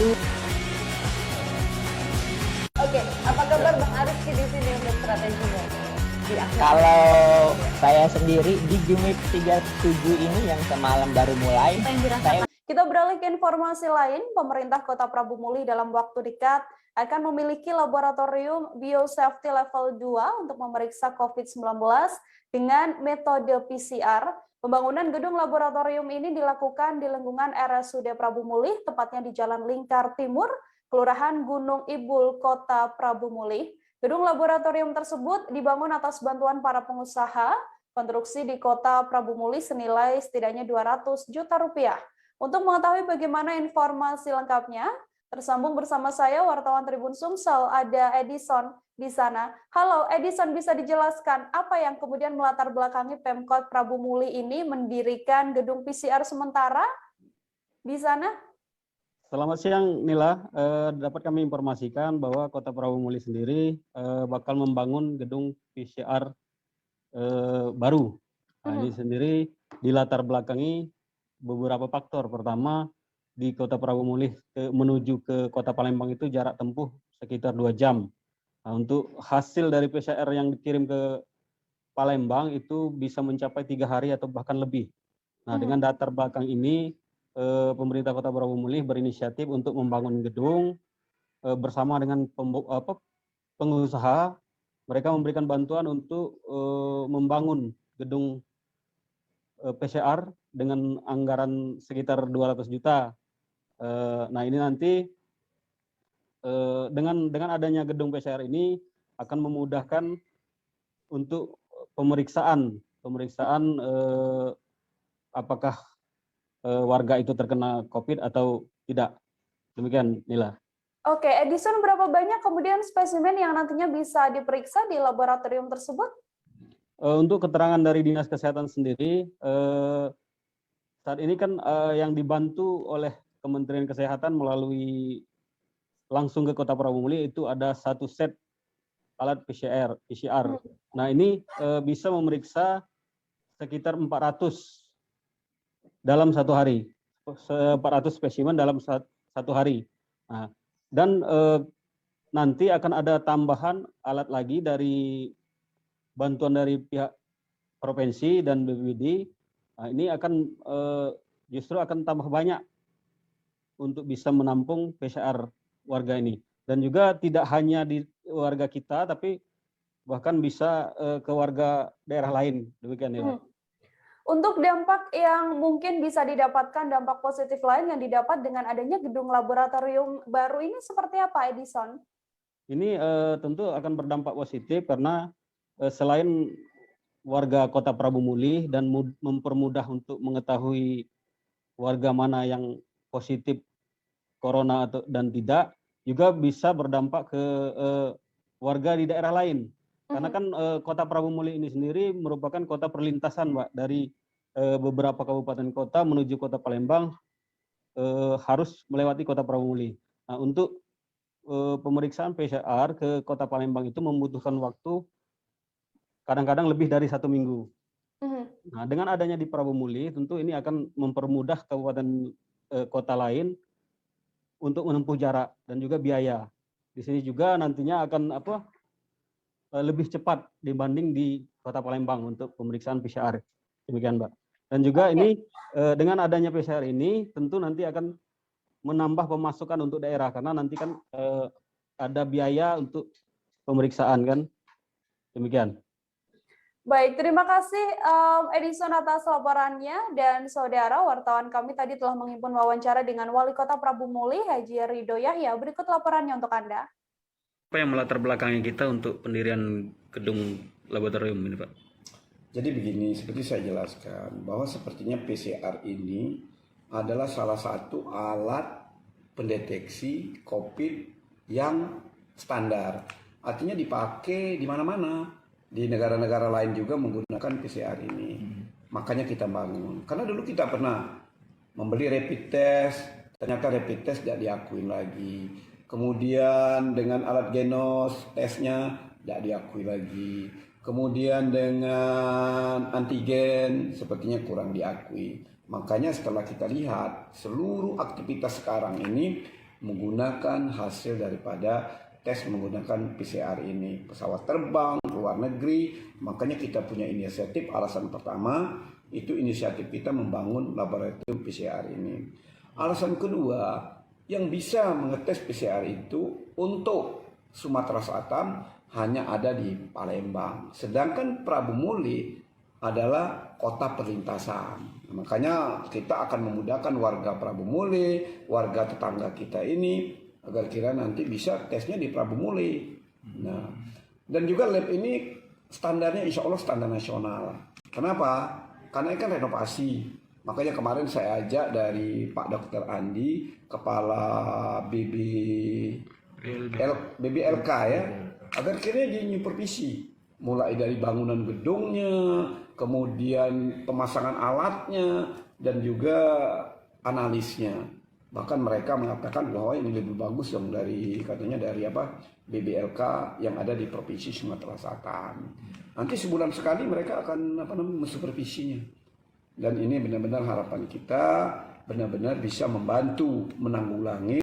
Oke, apa kabar Bang Arif di sini untuk strateginya? Di akhir. Kalau saya sendiri di Gimik 37 ini yang semalam baru mulai, Apa yang dirasakan? Kita beralih ke informasi lain. Pemerintah Kota Prabu Muli dalam waktu dekat akan memiliki laboratorium biosafety level 2 untuk memeriksa COVID-19 dengan metode PCR. Pembangunan gedung laboratorium ini dilakukan di lingkungan RSUD Prabu Muli, tepatnya di Jalan Lingkar Timur, Kelurahan Gunung Ibul, Kota Prabu Muli. Gedung laboratorium tersebut dibangun atas bantuan para pengusaha konstruksi di Kota Prabu Muli senilai setidaknya 200 juta rupiah. Untuk mengetahui bagaimana informasi lengkapnya, tersambung bersama saya wartawan Tribun Sumsel, ada Edison di sana. Halo Edison, bisa dijelaskan apa yang kemudian melatar belakangi Pemkot Prabu Muli ini mendirikan gedung PCR sementara di sana? Selamat siang Nila, dapat kami informasikan bahwa Kota Prabu Muli sendiri bakal membangun gedung PCR baru. Nah, ini sendiri dilatar belakangi beberapa faktor. Pertama, di Kota Prabu Muli menuju ke Kota Palembang itu jarak tempuh sekitar 2 jam. Nah, untuk hasil dari PCR yang dikirim ke Palembang itu bisa mencapai 3 hari atau bahkan lebih. Nah, dengan latar belakang ini, pemerintah Kota Prabu Muli berinisiatif untuk membangun gedung bersama dengan pengusaha. Mereka memberikan bantuan untuk membangun gedung PCR dengan anggaran sekitar 200 juta. Nah, ini nanti dengan adanya gedung PCR ini akan memudahkan untuk pemeriksaan apakah warga itu terkena COVID atau tidak. Demikian, Nila. Oke, Edison, berapa banyak kemudian spesimen yang nantinya bisa diperiksa di laboratorium tersebut? Untuk keterangan dari Dinas Kesehatan sendiri, saat ini kan yang dibantu oleh Kementerian Kesehatan melalui langsung ke Kota Prabu Muli itu ada 1 set alat PCR. Nah, ini bisa memeriksa sekitar 400 dalam 1 hari, 400 spesimen dalam 1 hari. Nah, dan nanti akan ada tambahan alat lagi dari bantuan dari pihak provinsi dan BPBD. Nah, ini akan justru akan tambah banyak untuk bisa menampung PCR warga ini. Dan juga tidak hanya di warga kita, tapi bahkan bisa ke warga daerah lain. Demikian ya. Untuk dampak yang mungkin bisa didapatkan, dampak positif lain yang didapat dengan adanya gedung laboratorium baru ini seperti apa, Edison? Ini tentu akan berdampak positif karena selain warga Kota Prabu Muli dan mempermudah untuk mengetahui warga mana yang positif corona dan tidak, juga bisa berdampak ke warga di daerah lain. Karena kan Kota Prabu Muli ini sendiri merupakan kota perlintasan, Mbak, dari beberapa kabupaten kota menuju Kota Palembang harus melewati Kota Prabu Muli. Nah, untuk pemeriksaan PCR ke Kota Palembang itu membutuhkan waktu kadang-kadang lebih dari 1 minggu. Nah, dengan adanya di Prabu Muli, tentu ini akan mempermudah kabupaten kota lain untuk menempuh jarak dan juga biaya. Di sini juga nantinya akan lebih cepat dibanding di Kota Palembang untuk pemeriksaan PCR. Demikian, Mbak. Dan juga ini dengan adanya PCR ini tentu nanti akan menambah pemasukan untuk daerah karena nanti kan ada biaya untuk pemeriksaan kan. Demikian. Baik, terima kasih Edison atas laporannya, dan saudara wartawan kami tadi telah menghimpun wawancara dengan Wali Kota Prabu Muli, Haji Ridho Yahya. Berikut laporannya untuk Anda. Apa yang melatar belakangi kita untuk pendirian gedung laboratorium ini, Pak? Jadi begini, seperti saya jelaskan, bahwa sepertinya PCR ini adalah salah satu alat pendeteksi COVID yang standar. Artinya dipakai di mana-mana. Di negara-negara lain juga menggunakan PCR ini. Makanya kita bangun. Karena dulu kita pernah membeli rapid test, ternyata rapid test tidak diakuin lagi. Kemudian dengan alat genos tesnya tidak diakui lagi. Kemudian dengan antigen sepertinya kurang diakui. Makanya setelah kita lihat seluruh aktivitas sekarang ini menggunakan hasil daripada tes menggunakan PCR ini. Pesawat terbang ke luar negeri, makanya kita punya inisiatif. Alasan pertama itu inisiatif kita membangun laboratorium PCR ini. Alasan kedua, yang bisa mengetes PCR itu untuk Sumatera Selatan hanya ada di Palembang. Sedangkan Prabu Muli adalah kota perlintasan. Makanya kita akan memudahkan warga Prabu Muli, warga tetangga kita ini, agar kira nanti bisa tesnya di Prabu Muli. Nah, dan juga lab ini standarnya insya Allah standar nasional. Kenapa? Karena ini kan renovasi. Makanya kemarin saya ajak dari Pak Dr. Andi, Kepala BBLK ya, agar kira dia supervisi. Mulai dari bangunan gedungnya, kemudian pemasangan alatnya, dan juga analisnya. Bahkan mereka mengatakan bahwa ini lebih bagus yang dari katanya dari BBLK yang ada di Provinsi Sumatera Selatan. Nanti sebulan sekali mereka akan mensupervisinya. Dan ini benar-benar harapan kita benar-benar bisa membantu menanggulangi